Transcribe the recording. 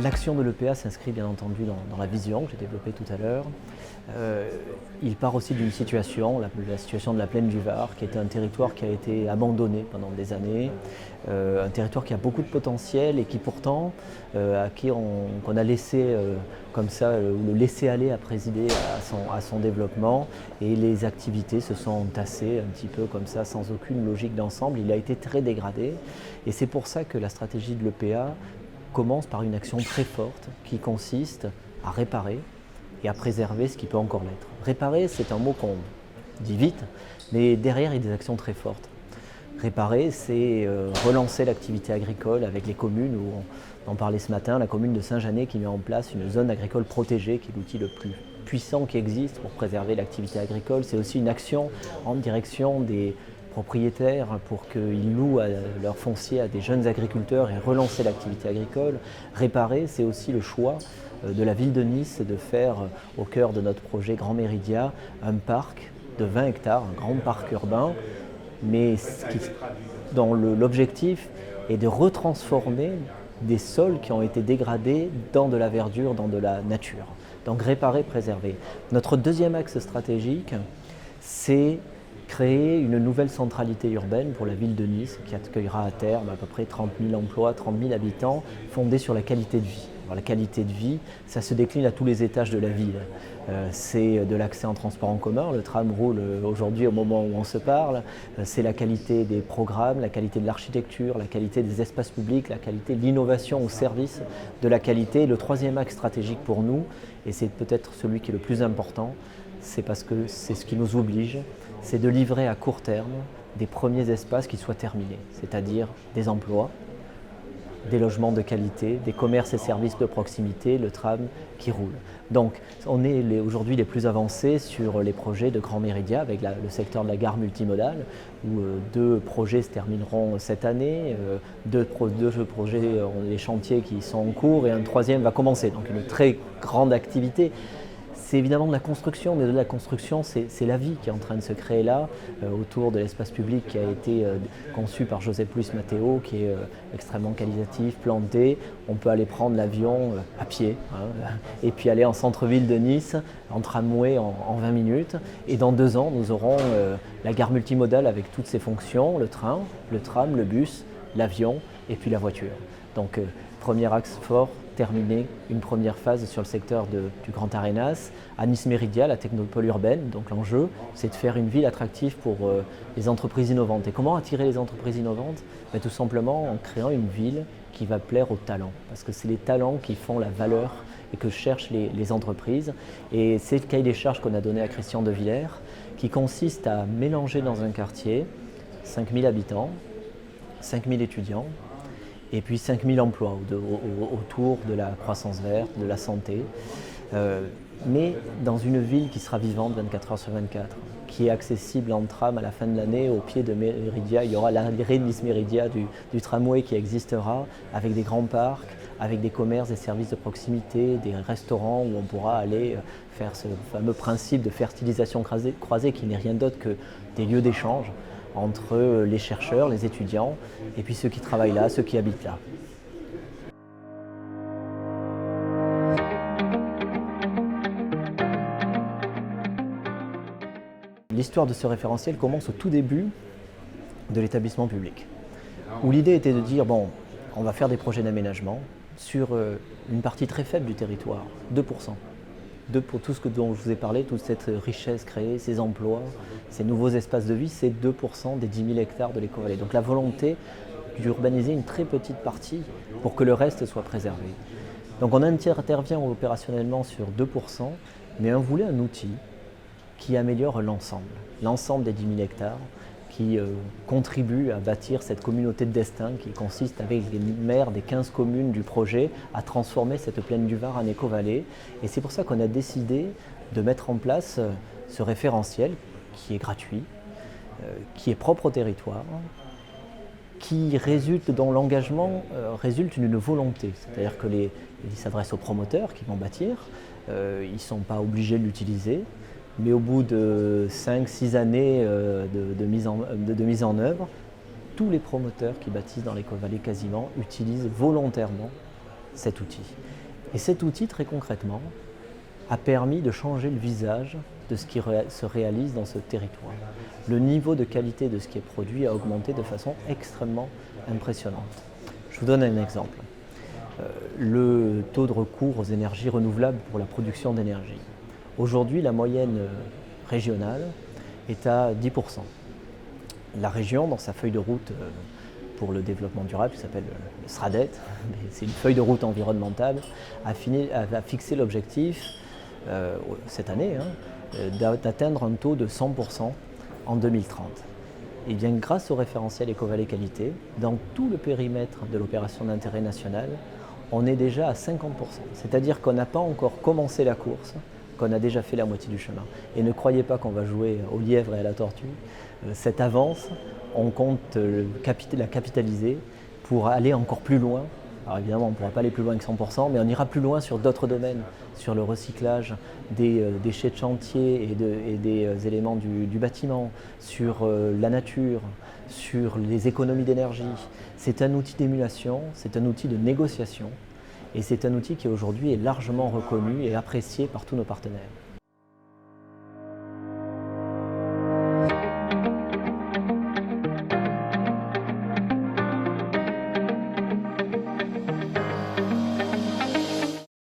L'action de l'EPA s'inscrit bien entendu dans la vision que j'ai développée tout à l'heure. Il part aussi d'une situation, la situation de la plaine du Var, qui était un territoire qui a été abandonné pendant des années, un territoire qui a beaucoup de potentiel et qui pourtant, qu'on a laissé comme ça, le laisser aller a présidé à son développement, et les activités se sont entassées un petit peu comme ça, sans aucune logique d'ensemble. Il a été très dégradé, et c'est pour ça que la stratégie de l'EPA commence par une action très forte qui consiste à réparer et à préserver ce qui peut encore l'être. Réparer, c'est un mot qu'on dit vite, mais derrière, il y a des actions très fortes. Réparer, c'est relancer l'activité agricole avec les communes, où on en parlait ce matin, la commune de Saint-Janet qui met en place une zone agricole protégée, qui est l'outil le plus puissant qui existe pour préserver l'activité agricole. C'est aussi une action en direction des propriétaires pour qu'ils louent leur foncier à des jeunes agriculteurs et relancer l'activité agricole. Réparer, c'est aussi le choix de la ville de Nice de faire, au cœur de notre projet Grand Méridien, un parc de 20 hectares, un grand parc urbain, mais dont l'objectif est de retransformer des sols qui ont été dégradés dans de la verdure, dans de la nature. Donc réparer, préserver. Notre deuxième axe stratégique, c'est créer une nouvelle centralité urbaine pour la ville de Nice qui accueillera à terme à peu près 30 000 emplois, 30 000 habitants, fondée sur la qualité de vie. Alors, la qualité de vie, ça se décline à tous les étages de la ville. C'est de l'accès en transport en commun, le tram roule aujourd'hui au moment où on se parle, c'est la qualité des programmes, la qualité de l'architecture, la qualité des espaces publics, la qualité de l'innovation au service de la qualité. Le troisième axe stratégique pour nous, et c'est peut-être celui qui est le plus important, c'est parce que c'est ce qui nous oblige, c'est de livrer à court terme des premiers espaces qui soient terminés, c'est-à-dire des emplois, des logements de qualité, des commerces et services de proximité, le tram qui roule. Donc on est aujourd'hui les plus avancés sur les projets de Grand Méridien avec le secteur de la gare multimodale, où 2 projets se termineront cette année, 2 projets, les chantiers qui sont en cours, et un troisième va commencer. Donc une très grande activité. C'est évidemment de la construction, mais de la construction, c'est la vie qui est en train de se créer là, autour de l'espace public qui a été conçu par Josep Luis Mateo, qui est extrêmement qualitatif, planté. On peut aller prendre l'avion à pied, et puis aller en centre-ville de Nice, en tramway en 20 minutes. Et dans 2 ans, nous aurons la gare multimodale avec toutes ses fonctions, le train, le tram, le bus, l'avion et puis la voiture. Donc, premier axe fort, terminer une première phase sur le secteur du Grand Arenas. À Nice Méridien, la technopole urbaine, donc l'enjeu, c'est de faire une ville attractive pour les entreprises innovantes. Et comment attirer les entreprises innovantes? Tout simplement en créant une ville qui va plaire aux talents, parce que c'est les talents qui font la valeur et que cherchent les entreprises. Et c'est le cahier des charges qu'on a donné à Christian de Villers, qui consiste à mélanger dans un quartier 5 000 habitants, 5 000 étudiants, et puis 5 000 emplois autour de la croissance verte, de la santé, mais dans une ville qui sera vivante 24 heures sur 24, qui est accessible en tram à la fin de l'année. Au pied de Méridien, il y aura l'arrêt de Nice Méridien du tramway qui existera, avec des grands parcs, avec des commerces, des services de proximité, des restaurants où on pourra aller faire ce fameux principe de fertilisation croisée qui n'est rien d'autre que des lieux d'échange entre les chercheurs, les étudiants, et puis ceux qui travaillent là, ceux qui habitent là. L'histoire de ce référentiel commence au tout début de l'établissement public, où l'idée était de dire, bon, on va faire des projets d'aménagement sur une partie très faible du territoire, 2%. Pour tout ce dont je vous ai parlé, toute cette richesse créée, ces emplois, ces nouveaux espaces de vie, c'est 2% des 10 000 hectares de l'éco-vallée. Donc la volonté d'urbaniser une très petite partie pour que le reste soit préservé. Donc on intervient opérationnellement sur 2%, mais on voulait un outil qui améliore l'ensemble des 10 000 hectares, qui contribue à bâtir cette communauté de destin qui consiste, avec les maires des 15 communes du projet, à transformer cette plaine du Var en éco-vallée. Et c'est pour ça qu'on a décidé de mettre en place ce référentiel qui est gratuit, qui est propre au territoire, dont l'engagement résulte d'une volonté. C'est-à-dire qu'il s'adresse aux promoteurs qui vont bâtir, ils ne sont pas obligés de l'utiliser, mais au bout de 5-6 années de mise en œuvre, tous les promoteurs qui bâtissent dans l'éco-vallée quasiment utilisent volontairement cet outil. Et cet outil, très concrètement, a permis de changer le visage de ce qui se réalise dans ce territoire. Le niveau de qualité de ce qui est produit a augmenté de façon extrêmement impressionnante. Je vous donne un exemple. Le taux de recours aux énergies renouvelables pour la production d'énergie. Aujourd'hui, la moyenne régionale est à 10%. La région, dans sa feuille de route pour le développement durable, qui s'appelle le SRADET, c'est une feuille de route environnementale, a fixé l'objectif, cette année, d'atteindre un taux de 100% en 2030. Et bien grâce au référentiel Ecovalais Qualité, dans tout le périmètre de l'opération d'intérêt national, on est déjà à 50%. C'est-à-dire qu'on n'a pas encore commencé la course, qu'on a déjà fait la moitié du chemin. Et ne croyez pas qu'on va jouer au lièvre et à la tortue. Cette avance, on compte la capitaliser pour aller encore plus loin. Alors évidemment, on ne pourra pas aller plus loin que 100%, mais on ira plus loin sur d'autres domaines, sur le recyclage des déchets de chantier et des éléments du bâtiment, sur la nature, sur les économies d'énergie. C'est un outil d'émulation, c'est un outil de négociation, et c'est un outil qui aujourd'hui est largement reconnu et apprécié par tous nos partenaires.